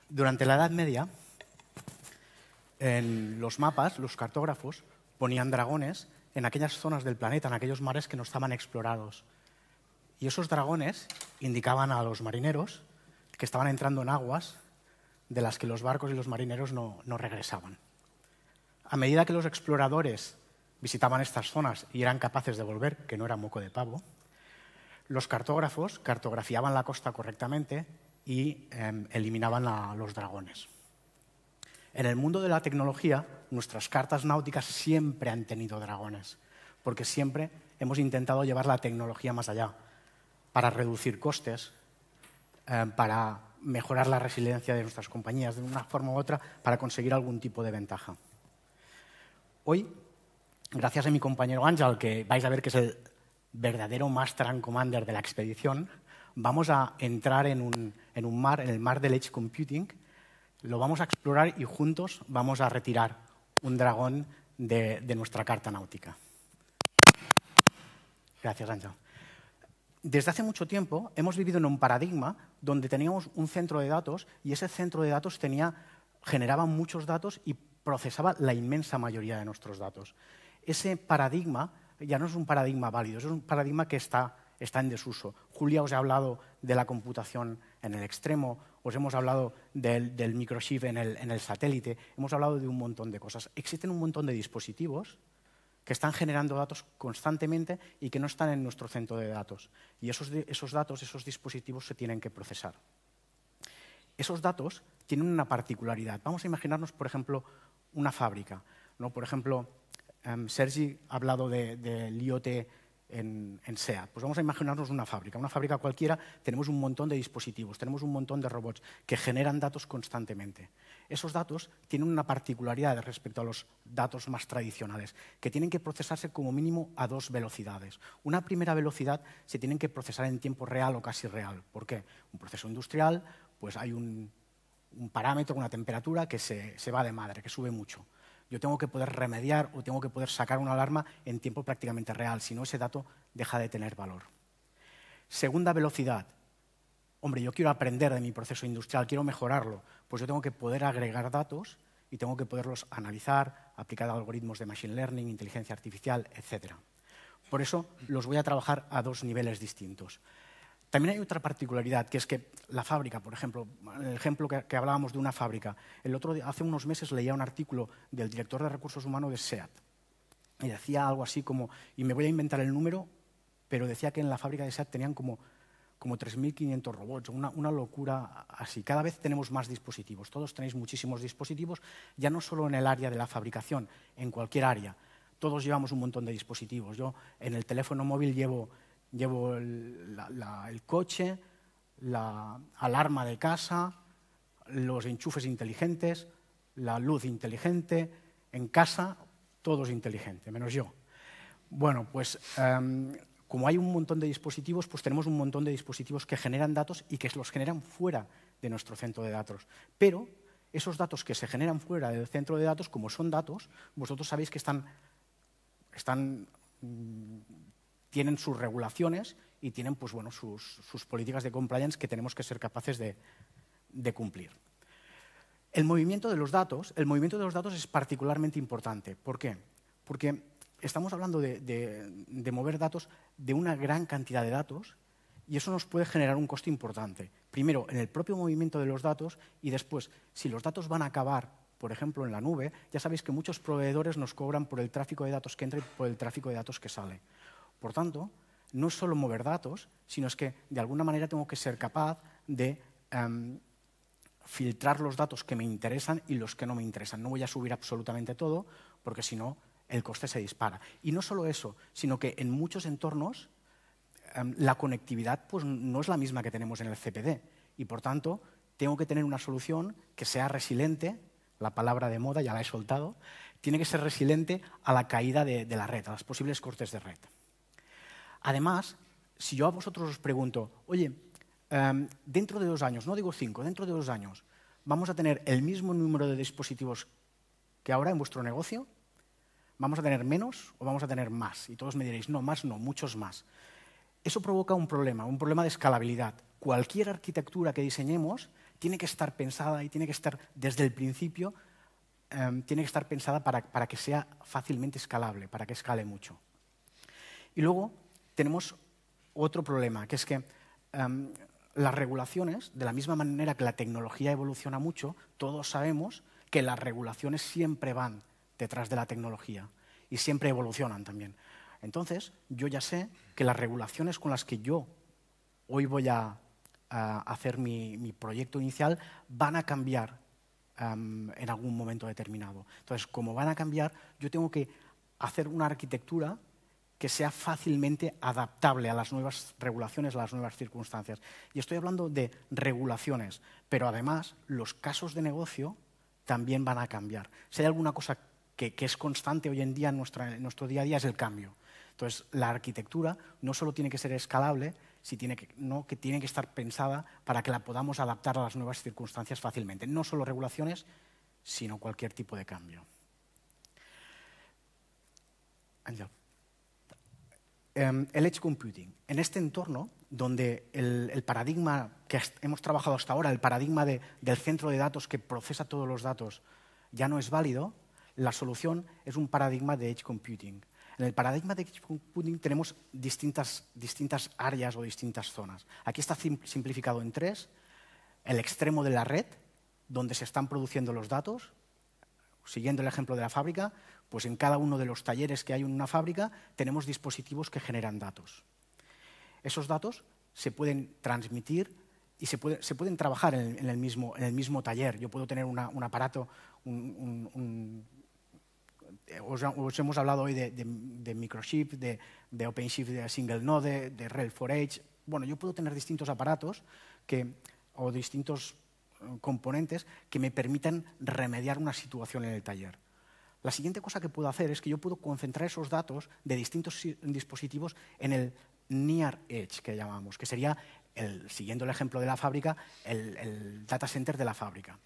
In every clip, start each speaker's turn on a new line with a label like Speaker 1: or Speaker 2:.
Speaker 1: Durante la Edad Media, en los mapas, los cartógrafos ponían dragones en aquellas zonas del planeta, en aquellos mares que no estaban explorados. Y esos dragones indicaban a los marineros que estaban entrando en aguas de las que los barcos y los marineros no regresaban. A medida que los exploradores visitaban estas zonas y eran capaces de volver, que no era moco de pavo, los cartógrafos cartografiaban la costa correctamente y eliminaban a los dragones. En el mundo de la tecnología, nuestras cartas náuticas siempre han tenido dragones, porque siempre hemos intentado llevar la tecnología más allá, para reducir costes, para mejorar la resiliencia de nuestras compañías, de una forma u otra, para conseguir algún tipo de ventaja. Hoy, gracias a mi compañero Ángel, que vais a ver que es el verdadero Master and Commander de la expedición, vamos a entrar en un mar, en el mar del Edge Computing, lo vamos a explorar y juntos vamos a retirar un dragón de nuestra carta náutica. Gracias, Ángel. Desde hace mucho tiempo hemos vivido en un paradigma donde teníamos un centro de datos y ese centro de datos generaba muchos datos y procesaba la inmensa mayoría de nuestros datos. Ese paradigma ya no es un paradigma válido, es un paradigma que está en desuso. Julia os ha hablado de la computación en el extremo, os hemos hablado del microchip en el satélite, hemos hablado de un montón de cosas. Existen un montón de dispositivos que están generando datos constantemente y que no están en nuestro centro de datos. Y esos datos, esos dispositivos se tienen que procesar. Esos datos tienen una particularidad. Vamos a imaginarnos, por ejemplo, una fábrica, ¿no? Por ejemplo, Sergi ha hablado del IoT en SEAT. Pues vamos a imaginarnos una fábrica cualquiera, tenemos un montón de dispositivos, tenemos un montón de robots que generan datos constantemente. Esos datos tienen una particularidad respecto a los datos más tradicionales, que tienen que procesarse como mínimo a dos velocidades. Una primera velocidad se tienen que procesar en tiempo real o casi real. ¿Por qué? Un proceso industrial, pues hay un parámetro, una temperatura que se va de madre, que sube mucho. Yo tengo que poder remediar o tengo que poder sacar una alarma en tiempo prácticamente real, si no ese dato deja de tener valor. Segunda velocidad. Hombre, yo quiero aprender de mi proceso industrial, quiero mejorarlo, pues yo tengo que poder agregar datos y tengo que poderlos analizar, aplicar algoritmos de machine learning, inteligencia artificial, etc. Por eso los voy a trabajar a dos niveles distintos. También hay otra particularidad, que es que la fábrica, por ejemplo, el ejemplo que hablábamos de una fábrica, hace unos meses leía un artículo del director de recursos humanos de SEAT y decía algo así como, y me voy a inventar el número, pero decía que en la fábrica de SEAT tenían como 3.500 robots, una locura así. Cada vez tenemos más dispositivos, todos tenéis muchísimos dispositivos, ya no solo en el área de la fabricación, en cualquier área. Todos llevamos un montón de dispositivos. Yo en el teléfono móvil llevo el coche, la alarma de casa, los enchufes inteligentes, la luz inteligente. En casa todo es inteligente, menos yo. Bueno, pues como hay un montón de dispositivos, pues tenemos un montón de dispositivos que generan datos y que los generan fuera de nuestro centro de datos. Pero esos datos que se generan fuera del centro de datos, como son datos, vosotros sabéis que tienen sus regulaciones y tienen pues, bueno, sus políticas de compliance que tenemos que ser capaces de cumplir. El movimiento de los datos es particularmente importante. ¿Por qué? Porque estamos hablando de mover datos de una gran cantidad de datos y eso nos puede generar un coste importante. Primero, en el propio movimiento de los datos y después, si los datos van a acabar, por ejemplo, en la nube, ya sabéis que muchos proveedores nos cobran por el tráfico de datos que entra y por el tráfico de datos que sale. Por tanto, no es solo mover datos, sino es que de alguna manera tengo que ser capaz de filtrar los datos que me interesan y los que no me interesan. No voy a subir absolutamente todo, porque si no, el coste se dispara. Y no solo eso, sino que en muchos entornos la conectividad pues, no es la misma que tenemos en el CPD. Y por tanto, tengo que tener una solución que sea resiliente, la palabra de moda ya la he soltado, tiene que ser resiliente a la caída de la red, a los posibles cortes de red. Además, si yo a vosotros os pregunto, oye, dentro de 2 años, no digo 5, dentro de 2 años, ¿vamos a tener el mismo número de dispositivos que ahora en vuestro negocio? ¿Vamos a tener menos o vamos a tener más? Y todos me diréis, no, más no, muchos más. Eso provoca un problema de escalabilidad. Cualquier arquitectura que diseñemos tiene que estar pensada y tiene que estar desde el principio, tiene que estar pensada para que sea fácilmente escalable, para que escale mucho. Y luego tenemos otro problema, que es que las regulaciones, de la misma manera que la tecnología evoluciona mucho, todos sabemos que las regulaciones siempre van detrás de la tecnología y siempre evolucionan también. Entonces, yo ya sé que las regulaciones con las que yo hoy voy a hacer mi proyecto inicial van a cambiar en algún momento determinado. Entonces, como van a cambiar, yo tengo que hacer una arquitectura que sea fácilmente adaptable a las nuevas regulaciones, a las nuevas circunstancias. Y estoy hablando de regulaciones, pero además los casos de negocio también van a cambiar. Si hay alguna cosa que es constante hoy en día en nuestro día a día es el cambio. Entonces, la arquitectura no solo tiene que ser escalable, sino que tiene que estar pensada para que la podamos adaptar a las nuevas circunstancias fácilmente. No solo regulaciones, sino cualquier tipo de cambio. El edge computing. En este entorno, donde el paradigma que hemos trabajado hasta ahora, el paradigma del centro de datos que procesa todos los datos, ya no es válido, la solución es un paradigma de edge computing. En el paradigma de edge computing tenemos distintas áreas o distintas zonas. Aquí está simplificado en 3. El extremo de la red, donde se están produciendo los datos. Siguiendo el ejemplo de la fábrica, pues en cada uno de los talleres que hay en una fábrica tenemos dispositivos que generan datos. Esos datos se pueden transmitir y se pueden trabajar en el mismo taller. Yo puedo tener un aparato, os hemos hablado hoy de microchip, de OpenShift, de single node, de RHEL4H. Bueno, yo puedo tener distintos aparatos o distintos componentes que me permitan remediar una situación en el taller. La siguiente cosa que puedo hacer es que yo puedo concentrar esos datos de distintos dispositivos en el Near Edge, que llamamos, que sería, siguiendo el ejemplo de la fábrica, el data center de la fábrica.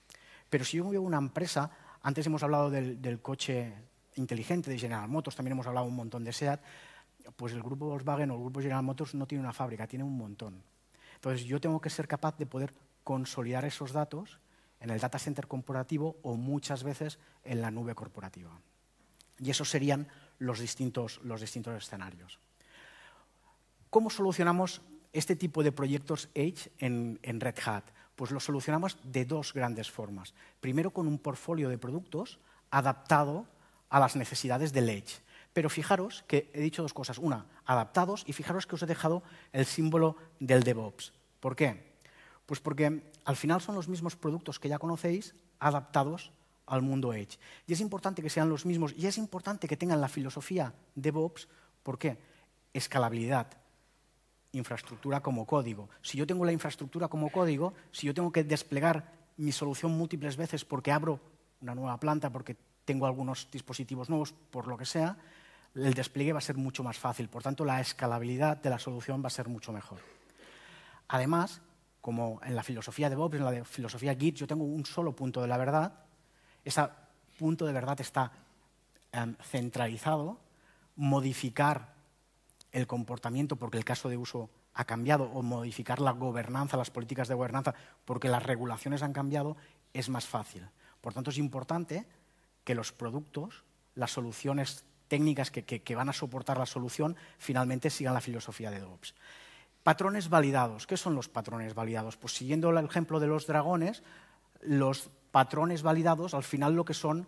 Speaker 1: Pero si yo veo una empresa, antes hemos hablado del coche inteligente de General Motors, también hemos hablado un montón de SEAT, pues el grupo Volkswagen o el grupo General Motors no tiene una fábrica, tiene un montón. Entonces yo tengo que ser capaz de poder consolidar esos datos en el data center corporativo o muchas veces en la nube corporativa. Y esos serían los distintos escenarios. ¿Cómo solucionamos este tipo de proyectos Edge en Red Hat? Pues lo solucionamos de 2 grandes formas. Primero, con un portfolio de productos adaptado a las necesidades del Edge. Pero fijaros que he dicho 2 cosas. Una, adaptados, y fijaros que os he dejado el símbolo del DevOps. ¿Por qué? Pues porque al final son los mismos productos que ya conocéis adaptados al mundo Edge. Y es importante que sean los mismos y es importante que tengan la filosofía DevOps. ¿Por qué? Escalabilidad, infraestructura como código. Si yo tengo la infraestructura como código, si yo tengo que desplegar mi solución múltiples veces porque abro una nueva planta, porque tengo algunos dispositivos nuevos, por lo que sea, el despliegue va a ser mucho más fácil. Por tanto, la escalabilidad de la solución va a ser mucho mejor. Además, como en la filosofía DevOps, en la filosofía Git, yo tengo un solo punto de la verdad. Ese punto de verdad está centralizado. Modificar el comportamiento porque el caso de uso ha cambiado o modificar la gobernanza, las políticas de gobernanza porque las regulaciones han cambiado, es más fácil. Por tanto, es importante que los productos, las soluciones técnicas que van a soportar la solución, finalmente sigan la filosofía de DevOps. Patrones validados. ¿Qué son los patrones validados? Pues siguiendo el ejemplo de los dragones, los patrones validados al final lo que son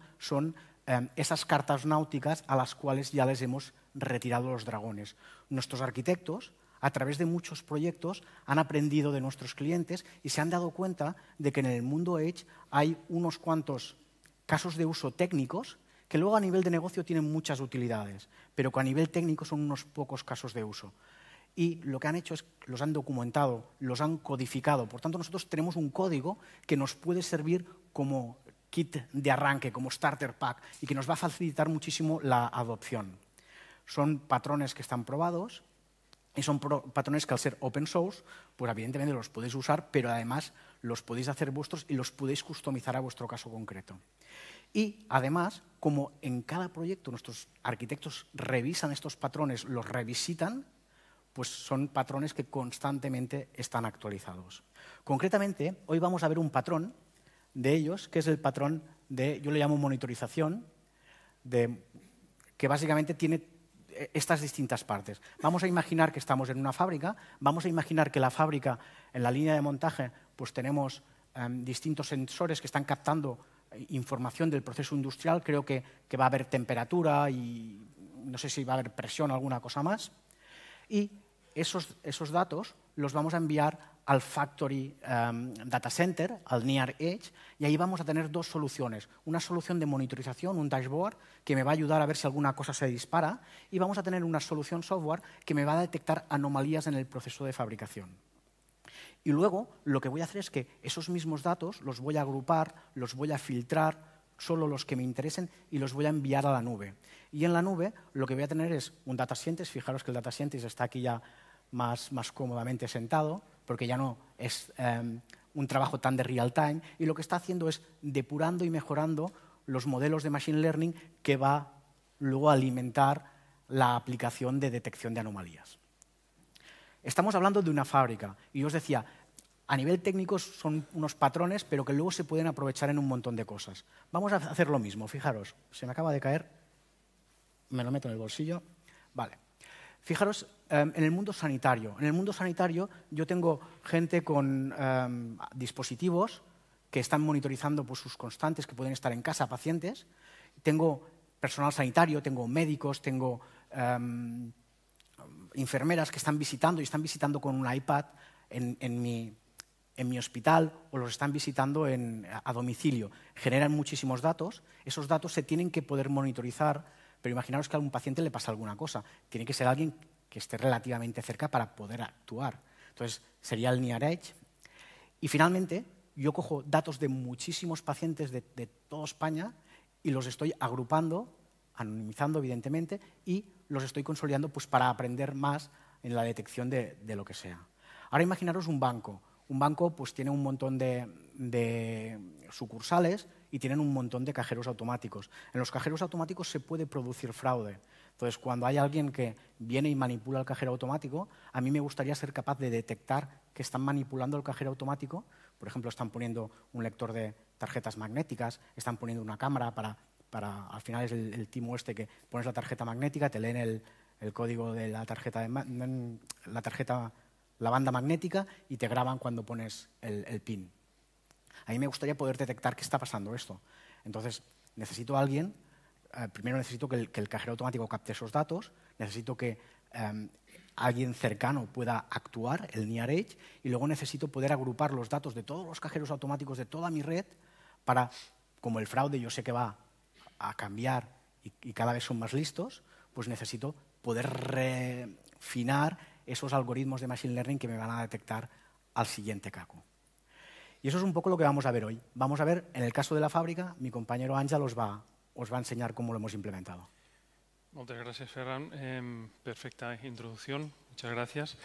Speaker 1: esas cartas náuticas a las cuales ya les hemos retirado los dragones. Nuestros arquitectos, a través de muchos proyectos, han aprendido de nuestros clientes y se han dado cuenta de que en el mundo Edge hay unos cuantos casos de uso técnicos que luego a nivel de negocio tienen muchas utilidades, pero que a nivel técnico son unos pocos casos de uso. Y lo que han hecho es que los han documentado, los han codificado. Por tanto, nosotros tenemos un código que nos puede servir como kit de arranque, como starter pack, y que nos va a facilitar muchísimo la adopción. Son patrones que están probados y son patrones que al ser open source, pues evidentemente los podéis usar, pero además los podéis hacer vuestros y los podéis customizar a vuestro caso concreto. Y además, como en cada proyecto nuestros arquitectos revisan estos patrones, los revisitan, pues son patrones que constantemente están actualizados. Concretamente, hoy vamos a ver un patrón de ellos, que es el patrón de, yo le llamo monitorización, que básicamente tiene estas distintas partes. Vamos a imaginar que estamos en una fábrica, vamos a imaginar que la fábrica, en la línea de montaje, pues tenemos distintos sensores que están captando información del proceso industrial. Creo que va a haber temperatura y no sé si va a haber presión o alguna cosa más. Y esos datos los vamos a enviar al Factory Data Center, al Near Edge, y ahí vamos a tener dos soluciones. Una solución de monitorización, un dashboard, que me va a ayudar a ver si alguna cosa se dispara, y vamos a tener una solución software que me va a detectar anomalías en el proceso de fabricación. Y luego lo que voy a hacer es que esos mismos datos los voy a agrupar, los voy a filtrar, solo los que me interesen, y los voy a enviar a la nube. Y en la nube lo que voy a tener es un data scientist. Fijaros que el data scientist está aquí ya más cómodamente sentado, porque ya no es un trabajo tan de real time, y lo que está haciendo es depurando y mejorando los modelos de machine learning que va luego a alimentar la aplicación de detección de anomalías. Estamos hablando de una fábrica, y yo os decía, a nivel técnico son unos patrones, pero que luego se pueden aprovechar en un montón de cosas. Vamos a hacer lo mismo, fijaros, se me acaba de caer, me lo meto en el bolsillo. Vale. Fijaros, en el mundo sanitario. En el mundo sanitario yo tengo gente con dispositivos que están monitorizando pues, sus constantes, que pueden estar en casa, pacientes. Tengo personal sanitario, tengo médicos, tengo enfermeras que están visitando con un iPad en mi hospital, o los están visitando a domicilio. Generan muchísimos datos. Esos datos se tienen que poder monitorizar, pero imaginaros que a un paciente le pasa alguna cosa. Tiene que ser alguien que esté relativamente cerca para poder actuar. Entonces, sería el Near Edge. Y finalmente, yo cojo datos de muchísimos pacientes de toda España y los estoy agrupando, anonimizando evidentemente, y los estoy consolidando pues, para aprender más en la detección de lo que sea. Ahora imaginaros un banco. Un banco pues, tiene un montón de sucursales y tienen un montón de cajeros automáticos. En los cajeros automáticos se puede producir fraude. Entonces, cuando hay alguien que viene y manipula el cajero automático, a mí me gustaría ser capaz de detectar que están manipulando el cajero automático. Por ejemplo, están poniendo un lector de tarjetas magnéticas, están poniendo una cámara para al final es el timo este que pones la tarjeta magnética, te leen el código de la tarjeta, la banda magnética, y te graban cuando pones el PIN. A mí me gustaría poder detectar que está pasando esto. Entonces, necesito a alguien, primero necesito que el cajero automático capte esos datos, necesito que alguien cercano pueda actuar, el Near Edge, y luego necesito poder agrupar los datos de todos los cajeros automáticos de toda mi red para, como el fraude yo sé que va a cambiar y cada vez son más listos, pues necesito poder refinar esos algoritmos de Machine Learning que me van a detectar al siguiente caco. Y eso es un poco lo que vamos a ver hoy. Vamos a ver, en el caso de la fábrica, mi compañero Àngel os va a enseñar cómo lo hemos implementado.
Speaker 2: Muchas gracias, Ferran. Perfecta introducción. Muchas gracias.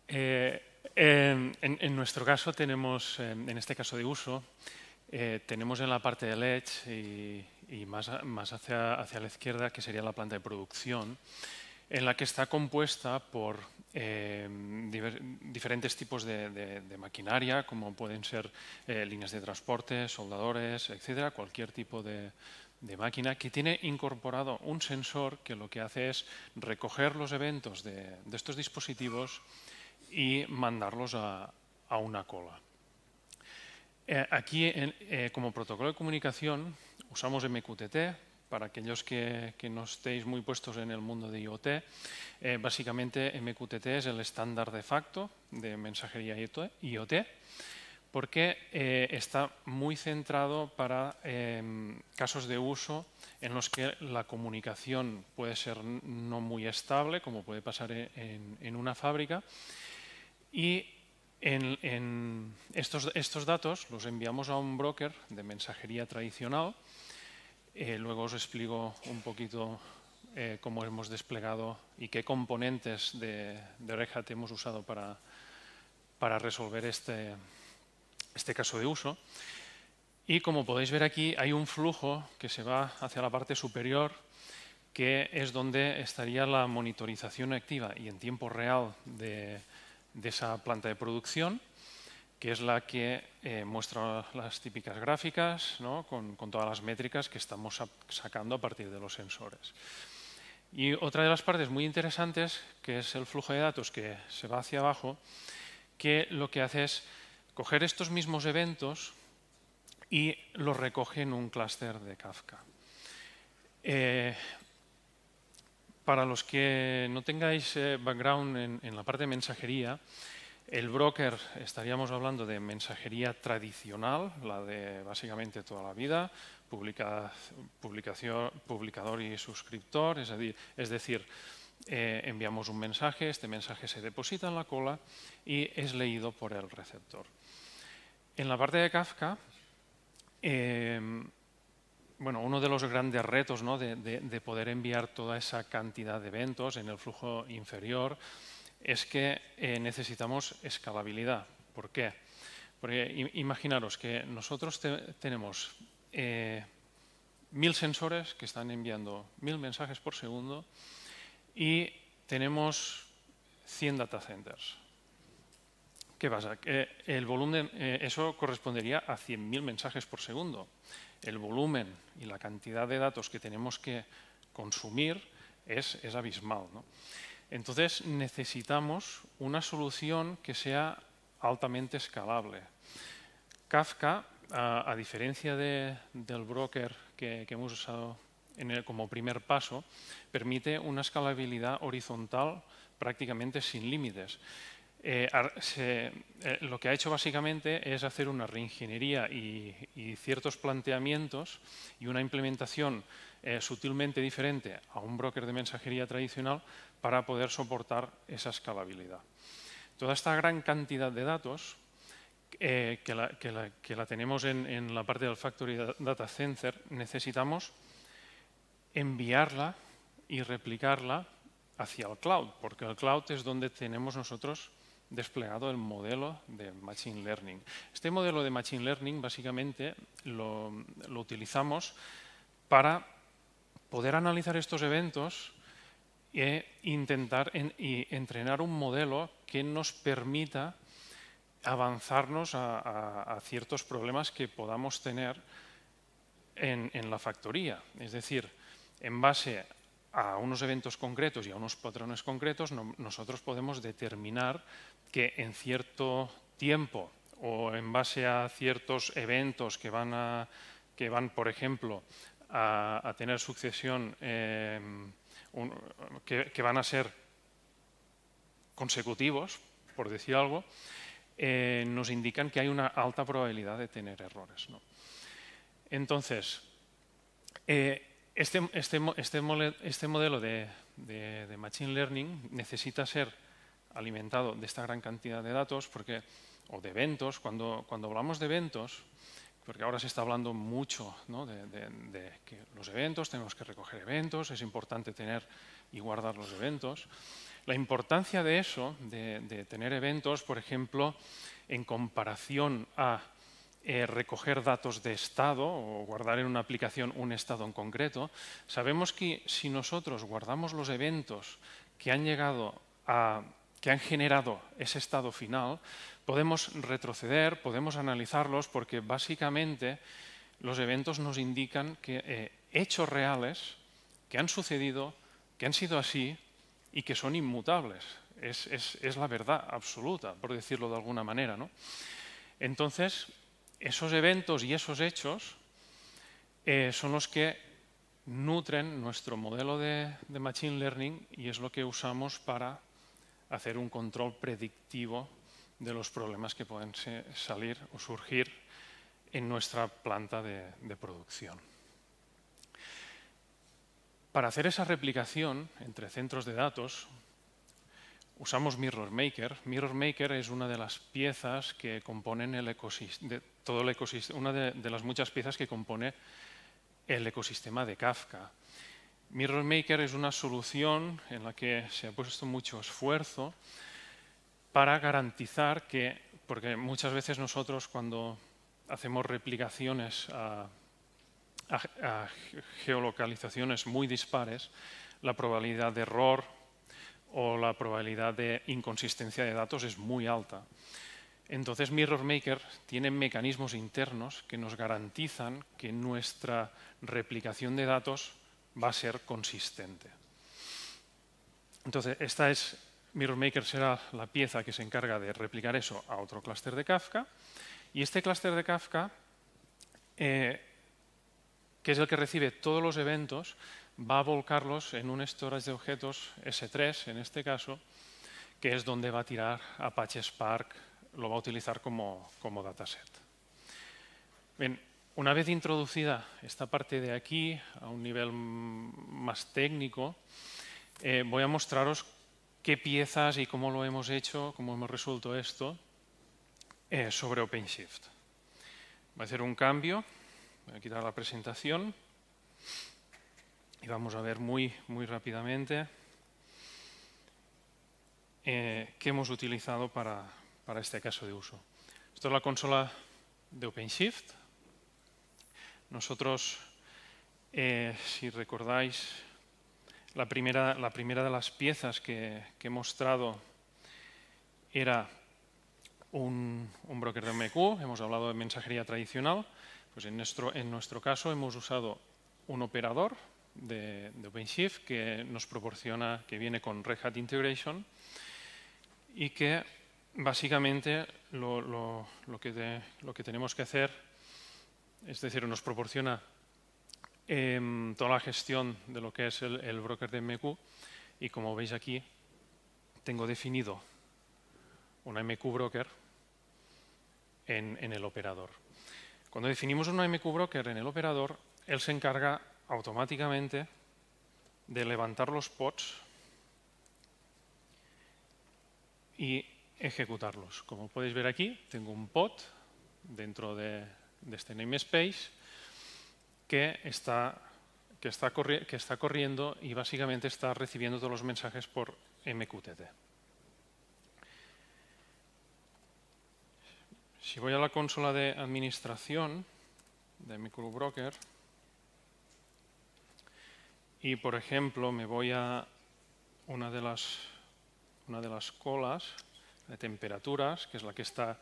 Speaker 2: En nuestro caso tenemos, en este caso de uso, tenemos en la parte del Edge y más hacia la izquierda, que sería la planta de producción, en la que está compuesta por diferentes tipos de maquinaria, como pueden ser líneas de transporte, soldadores, etcétera, cualquier tipo de máquina que tiene incorporado un sensor que lo que hace es recoger los eventos de estos dispositivos y mandarlos a una cola. Aquí, como protocolo de comunicación, usamos MQTT. Para aquellos que no estéis muy puestos en el mundo de IoT, básicamente MQTT es el estándar de facto de mensajería IoT, porque está muy centrado para casos de uso en los que la comunicación puede ser no muy estable, como puede pasar en una fábrica, y estos datos los enviamos a un broker de mensajería tradicional. Luego os explico un poquito cómo hemos desplegado y qué componentes de Red Hat hemos usado para resolver este caso de uso. Y como podéis ver aquí, hay un flujo que se va hacia la parte superior que es donde estaría la monitorización activa y en tiempo real de esa planta de producción, que es la que muestra las típicas gráficas, ¿no? con todas las métricas que estamos sacando a partir de los sensores. Y otra de las partes muy interesantes, que es el flujo de datos que se va hacia abajo, que lo que hace es coger estos mismos eventos y los recoge en un clúster de Kafka. Para los que no tengáis background en la parte de mensajería, el broker, estaríamos hablando de mensajería tradicional, la de básicamente toda la vida, publicador y suscriptor, es decir, enviamos un mensaje, este mensaje se deposita en la cola y es leído por el receptor. En la parte de Kafka, uno de los grandes retos, ¿no? de poder enviar toda esa cantidad de eventos en el flujo inferior es que necesitamos escalabilidad. ¿Por qué? Porque imaginaros que nosotros tenemos 1000 sensores que están enviando 1000 mensajes por segundo y tenemos 100 data centers. ¿Qué pasa? El volumen, eso correspondería a 100.000 mensajes por segundo. El volumen y la cantidad de datos que tenemos que consumir es abismal, ¿no? Entonces necesitamos una solución que sea altamente escalable. Kafka, a diferencia del broker que hemos usado como primer paso, permite una escalabilidad horizontal prácticamente sin límites. Lo que ha hecho básicamente es hacer una reingeniería y ciertos planteamientos y una implementación sutilmente diferente a un broker de mensajería tradicional para poder soportar esa escalabilidad. Toda esta gran cantidad de datos que la tenemos en la parte del Factory Data Center, necesitamos enviarla y replicarla hacia el cloud, porque el cloud es donde tenemos nosotros desplegado el modelo de Machine Learning. Este modelo de Machine Learning básicamente lo utilizamos para poder analizar estos eventos e intentar entrenar un modelo que nos permita avanzarnos a ciertos problemas que podamos tener en la factoría. Es decir, en base a unos eventos concretos y a unos patrones concretos, nosotros podemos determinar que en cierto tiempo o en base a ciertos eventos que van, por ejemplo, a tener sucesión, que van a ser consecutivos, por decir algo, nos indican que hay una alta probabilidad de tener errores, ¿no? Entonces, este modelo de Machine Learning necesita ser alimentado de esta gran cantidad de datos o de eventos. Cuando hablamos de eventos, porque ahora se está hablando mucho, ¿no? de que los eventos, tenemos que recoger eventos, es importante tener y guardar los eventos. La importancia de eso, de tener eventos, por ejemplo, en comparación a recoger datos de estado o guardar en una aplicación un estado en concreto, sabemos que si nosotros guardamos los eventos que han generado ese estado final, podemos retroceder, podemos analizarlos, porque básicamente los eventos nos indican que hechos reales que han sucedido, que han sido así y que son inmutables. Es la verdad absoluta, por decirlo de alguna manera, ¿no? Entonces, esos eventos y esos hechos son los que nutren nuestro modelo de Machine Learning y es lo que usamos para hacer un control predictivo de los problemas que pueden salir o surgir en nuestra planta de producción. Para hacer esa replicación entre centros de datos, usamos Mirror Maker. Mirror Maker es una de las piezas que componen el ecosistema, una de las muchas piezas que compone el ecosistema de Kafka. Mirror Maker es una solución en la que se ha puesto mucho esfuerzo para garantizar que, porque muchas veces nosotros cuando hacemos replicaciones a a geolocalizaciones muy dispares, la probabilidad de error o la probabilidad de inconsistencia de datos es muy alta. Entonces, Mirror Maker tiene mecanismos internos que nos garantizan que nuestra replicación de datos va a ser consistente. Entonces, Mirror Maker será la pieza que se encarga de replicar eso a otro clúster de Kafka. Y este clúster de Kafka, que es el que recibe todos los eventos, va a volcarlos en un storage de objetos S3, en este caso, que es donde va a tirar Apache Spark, lo va a utilizar como dataset. Bien, una vez introducida esta parte de aquí a un nivel más técnico, voy a mostraros qué piezas y cómo lo hemos hecho, cómo hemos resuelto esto sobre OpenShift. Voy a hacer un cambio, voy a quitar la presentación y vamos a ver muy rápidamente qué hemos utilizado para este caso de uso. Esto es la consola de OpenShift. Nosotros, si recordáis, la primera de las piezas que he mostrado era un broker de MQ. Hemos hablado de mensajería tradicional. Pues en nuestro caso hemos usado un operador de OpenShift que nos proporciona, que viene con Red Hat Integration y que básicamente lo que tenemos que hacer, es decir, nos proporciona toda la gestión de lo que es el broker de MQ y como veis aquí tengo definido una MQ broker en el operador. Cuando definimos una MQ broker en el operador, él se encarga automáticamente de levantar los pods y ejecutarlos. Como podéis ver aquí, tengo un pod dentro de este namespace que está corriendo y básicamente está recibiendo todos los mensajes por MQTT. Si voy a la consola de administración de MQ Broker y, por ejemplo, me voy a una de las colas de temperaturas, que es la que está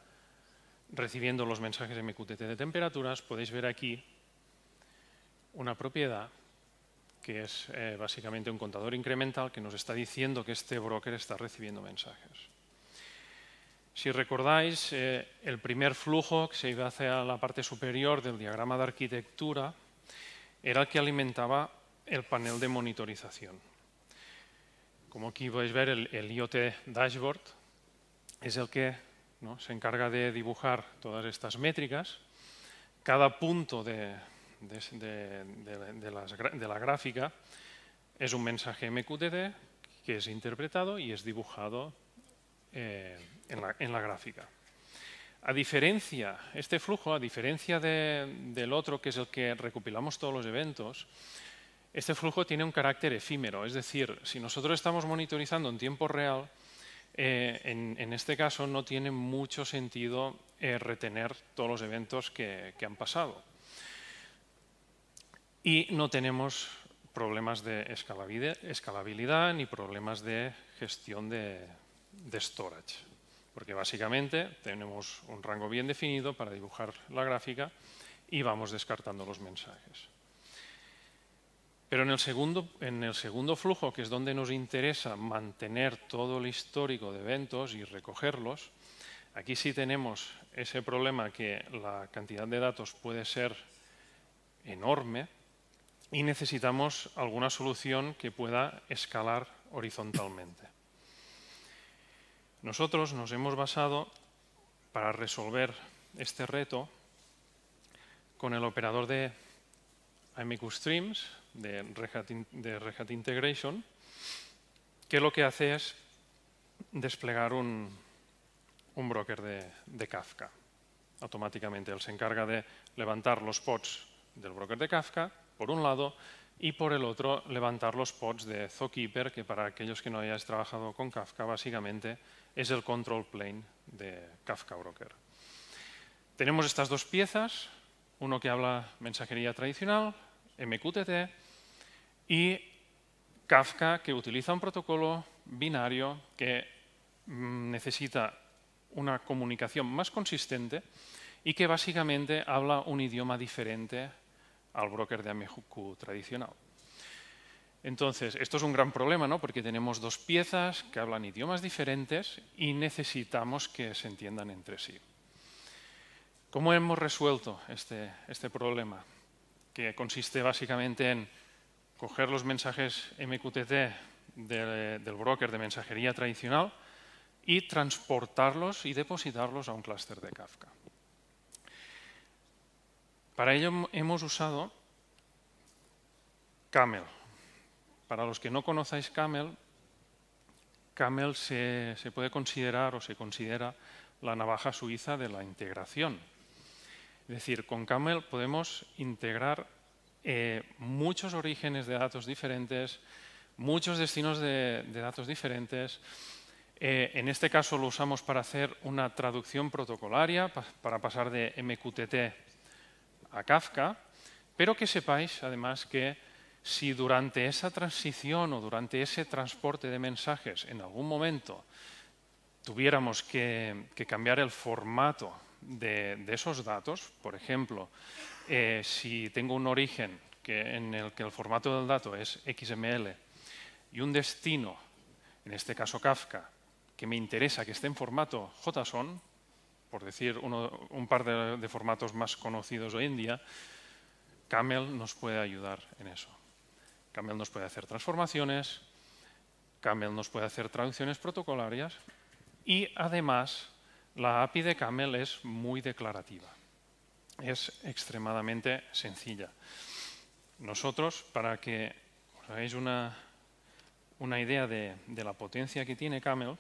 Speaker 2: recibiendo los mensajes de MQTT de temperaturas, podéis ver aquí una propiedad que es básicamente un contador incremental que nos está diciendo que este broker está recibiendo mensajes. Si recordáis, el primer flujo que se iba hacia la parte superior del diagrama de arquitectura era el que alimentaba el panel de monitorización. Como aquí podéis ver, el IoT Dashboard es el que se encarga de dibujar todas estas métricas. Cada punto de la gráfica es un mensaje MQTT que es interpretado y es dibujado en la gráfica. Este flujo, a diferencia del otro, que es el que recopilamos todos los eventos, este flujo tiene un carácter efímero. Es decir, si nosotros estamos monitorizando en tiempo real, en este caso no tiene mucho sentido retener todos los eventos que han pasado. Y no tenemos problemas de escalabilidad ni problemas de gestión de storage, porque básicamente tenemos un rango bien definido para dibujar la gráfica y vamos descartando los mensajes. Pero en el segundo flujo, que es donde nos interesa mantener todo el histórico de eventos y recogerlos, aquí sí tenemos ese problema que la cantidad de datos puede ser enorme y necesitamos alguna solución que pueda escalar horizontalmente. Nosotros nos hemos basado para resolver este reto con el operador de MQ Streams de Red Hat Integration, que lo que hace es desplegar un broker de Kafka. Automáticamente él se encarga de levantar los pods del broker de Kafka, por un lado, y por el otro levantar los pods de Zookeeper, que para aquellos que no hayáis trabajado con Kafka, básicamente es el control plane de Kafka Broker. Tenemos estas dos piezas uno que habla mensajería tradicional, MQTT, y Kafka, que utiliza un protocolo binario que necesita una comunicación más consistente y que básicamente habla un idioma diferente al broker de AMQ tradicional. Entonces, esto es un gran problema, ¿no? Porque tenemos dos piezas que hablan idiomas diferentes y necesitamos que se entiendan entre sí. ¿Cómo hemos resuelto este problema? Que consiste básicamente en coger los mensajes MQTT del broker de mensajería tradicional y transportarlos y depositarlos a un clúster de Kafka. Para ello hemos usado Camel. Para los que no conozcáis Camel, Camel se puede considerar o se considera la navaja suiza de la integración. Es decir, con Camel podemos integrar muchos orígenes de datos diferentes, muchos destinos de datos diferentes. En este caso lo usamos para hacer una traducción protocolaria, para pasar de MQTT a Kafka, pero que sepáis además que si durante esa transición o durante ese transporte de mensajes en algún momento tuviéramos que cambiar el formato de esos datos, por ejemplo, si tengo un origen en el que el formato del dato es XML y un destino, en este caso Kafka, que me interesa que esté en formato JSON, por decir un par de formatos más conocidos hoy en día, Camel nos puede ayudar en eso. Camel nos puede hacer transformaciones, Camel nos puede hacer traducciones protocolarias y además la API de Camel es muy declarativa. Es extremadamente sencilla. Nosotros, para que os hagáis una idea de la potencia que tiene Camel,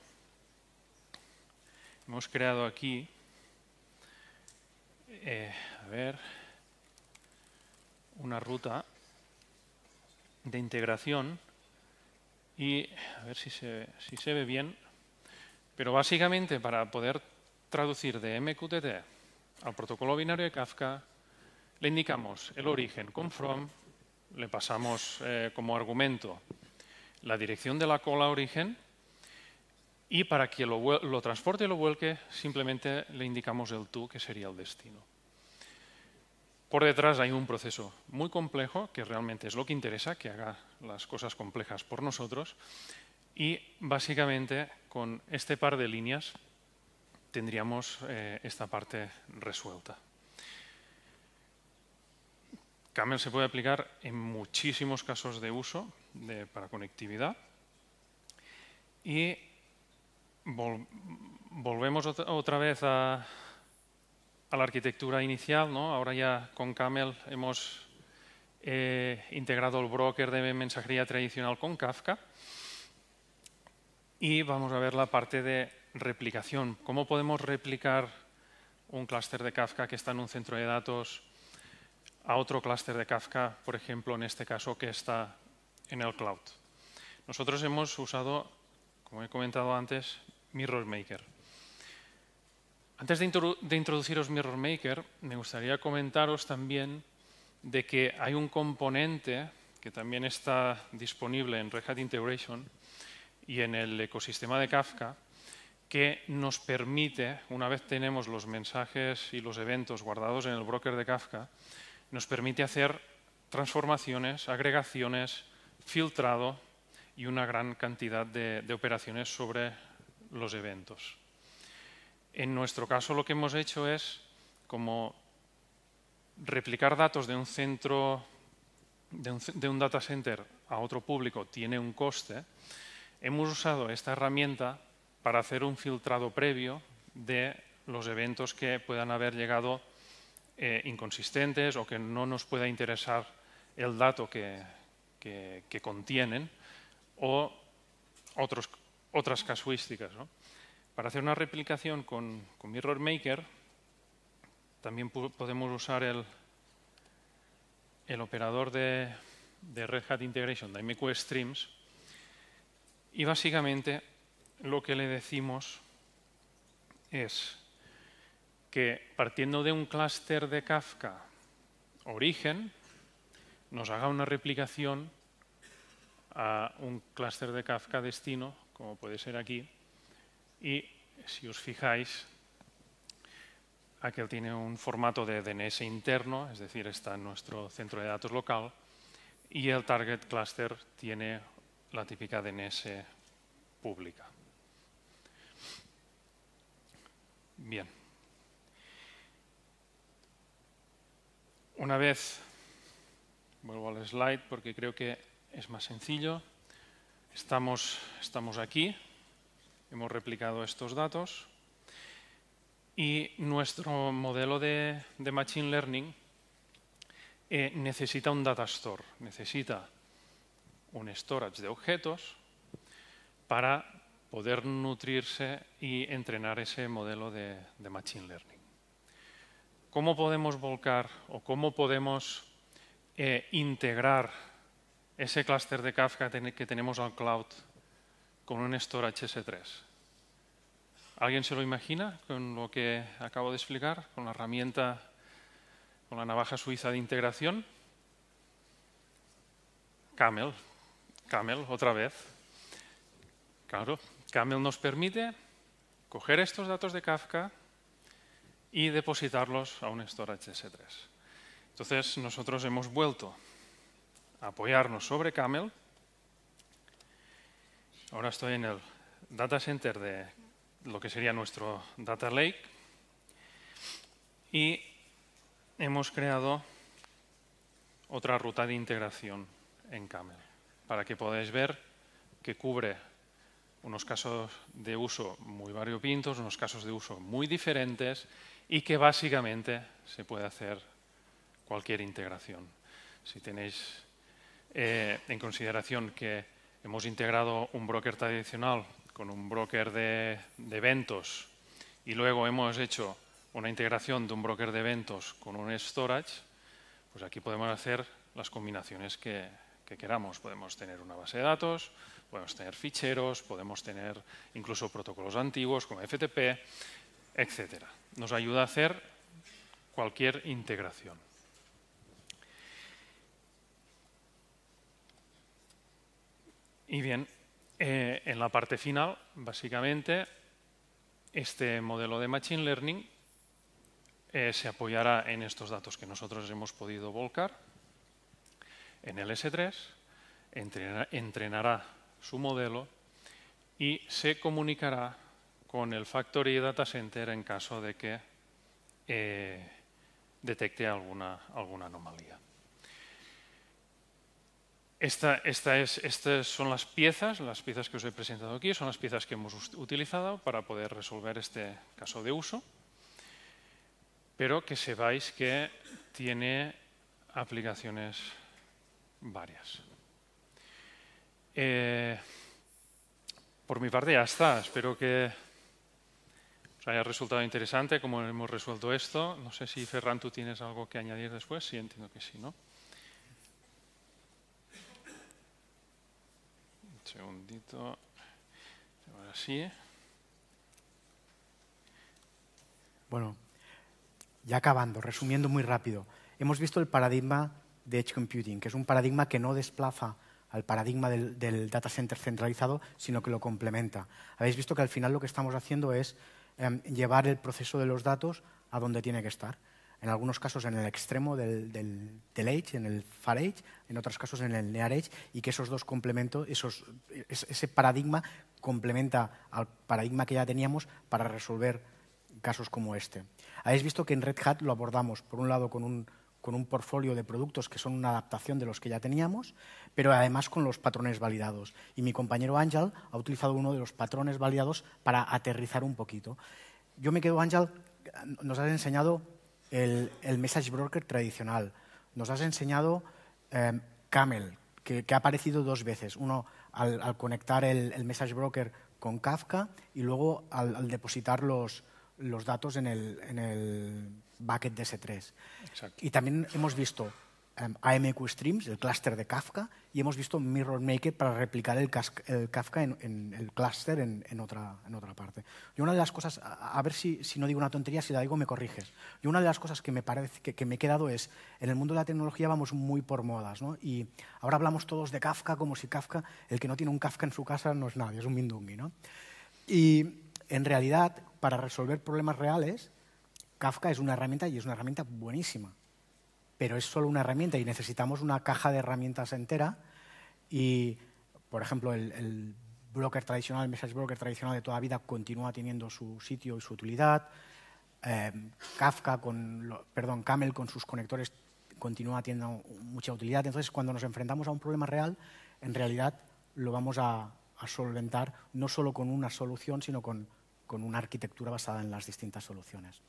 Speaker 2: hemos creado aquí, una ruta de integración y a ver si se ve bien, pero básicamente para poder traducir de MQTT al protocolo binario de Kafka, le indicamos el origen con from, le pasamos como argumento la dirección de la cola origen y para que lo transporte y lo vuelque simplemente le indicamos el to, que sería el destino. Por detrás hay un proceso muy complejo, que realmente es lo que interesa, que haga las cosas complejas por nosotros, y básicamente con este par de líneas tendríamos esta parte resuelta. Camel se puede aplicar en muchísimos casos de uso para conectividad y volvemos otra vez a la arquitectura inicial, ¿no? Ahora ya con Camel hemos integrado el broker de mensajería tradicional con Kafka y vamos a ver la parte de replicación. ¿Cómo podemos replicar un clúster de Kafka que está en un centro de datos a otro clúster de Kafka, por ejemplo, en este caso, que está en el cloud? Nosotros hemos usado, como he comentado antes, Mirror Maker. Antes de introduciros Mirror Maker, me gustaría comentaros también de que hay un componente que también está disponible en Red Hat Integration y en el ecosistema de Kafka, que nos permite, una vez tenemos los mensajes y los eventos guardados en el broker de Kafka, nos permite hacer transformaciones, agregaciones, filtrado y una gran cantidad de operaciones sobre los eventos. En nuestro caso lo que hemos hecho es como replicar datos de un centro, de un data center a otro público tiene un coste. Hemos usado esta herramienta para hacer un filtrado previo de los eventos que puedan haber llegado inconsistentes o que no nos pueda interesar el dato que contienen o otras casuísticas, ¿no? Para hacer una replicación con Mirror Maker también podemos usar el operador de Red Hat Integration de MQ Streams y básicamente lo que le decimos es que partiendo de un clúster de Kafka origen nos haga una replicación a un clúster de Kafka destino, como puede ser aquí, y si os fijáis, aquel tiene un formato de DNS interno, es decir, está en nuestro centro de datos local, y el target cluster tiene la típica DNS pública. Bien. Una vez, vuelvo al slide porque creo que es más sencillo, estamos aquí, hemos replicado estos datos y nuestro modelo de Machine Learning necesita un data store, necesita un storage de objetos para poder nutrirse y entrenar ese modelo de Machine Learning. ¿Cómo podemos volcar o cómo podemos integrar ese clúster de Kafka que tenemos al cloud con un storage S3? ¿Alguien se lo imagina con lo que acabo de explicar, con la herramienta, con la navaja suiza de integración? Camel, otra vez. Claro, Camel nos permite coger estos datos de Kafka y depositarlos a un storage S3. Entonces, nosotros hemos vuelto a apoyarnos sobre Camel. Ahora estoy en el data center de lo que sería nuestro data lake y hemos creado otra ruta de integración en Camel para que podáis ver que cubre unos casos de uso muy variopintos, unos casos de uso muy diferentes y que básicamente se puede hacer cualquier integración. Si tenéis en consideración que hemos integrado un broker tradicional con un broker de eventos y luego hemos hecho una integración de un broker de eventos con un storage, pues aquí podemos hacer las combinaciones que queramos. Podemos tener una base de datos, podemos tener ficheros, podemos tener incluso protocolos antiguos como FTP, etc. Nos ayuda a hacer cualquier integración. Y bien, en la parte final, básicamente, este modelo de Machine Learning se apoyará en estos datos que nosotros hemos podido volcar en el S3, entrenará su modelo y se comunicará con el Factory Data Center en caso de que detecte alguna anomalía. Estas son las piezas que os he presentado aquí, son las piezas que hemos utilizado para poder resolver este caso de uso, pero que sepáis que tiene aplicaciones varias. Por mi parte ya está, espero que os haya resultado interesante cómo hemos resuelto esto. No sé si, Ferran, tú tienes algo que añadir después. Sí, entiendo que sí, ¿no? Un segundito. Ahora sí.
Speaker 1: Bueno, ya acabando, resumiendo muy rápido. Hemos visto el paradigma de Edge Computing, que es un paradigma que no desplaza al paradigma del data center centralizado, sino que lo complementa. Habéis visto que al final lo que estamos haciendo es llevar el proceso de los datos a donde tiene que estar. En algunos casos en el extremo del Edge, en el Far Edge, en otros casos en el Near Edge, y que esos dos complementos, ese paradigma complementa al paradigma que ya teníamos para resolver casos como este. Habéis visto que en Red Hat lo abordamos, por un lado, con un portfolio de productos que son una adaptación de los que ya teníamos, pero además con los patrones validados. Y mi compañero Ángel ha utilizado uno de los patrones validados para aterrizar un poquito. Yo me quedo, Ángel, nos has enseñado el Message Broker tradicional, nos has enseñado Camel, que ha aparecido dos veces, uno al conectar el Message Broker con Kafka y luego al depositar los datos en el bucket de S3.
Speaker 2: Exacto.
Speaker 1: Y también hemos visto AMQ Streams, el clúster de Kafka, y hemos visto Mirror Maker para replicar el Kafka en el clúster en otra parte. Y una de las cosas, a ver si no digo una tontería, si la digo me corriges. Y una de las cosas que me parece que me he quedado es, en el mundo de la tecnología vamos muy por modas, ¿no? Y ahora hablamos todos de Kafka como si Kafka, el que no tiene un Kafka en su casa no es nadie, es un mindungui, ¿no? Y en realidad, para resolver problemas reales, Kafka es una herramienta y es una herramienta buenísima. Pero es solo una herramienta y necesitamos una caja de herramientas entera y, por ejemplo, el broker tradicional, el message broker tradicional de toda la vida continúa teniendo su sitio y su utilidad. Camel con sus conectores continúa teniendo mucha utilidad. Entonces, cuando nos enfrentamos a un problema real, en realidad lo vamos a solventar no solo con una solución, sino con una arquitectura basada en las distintas soluciones.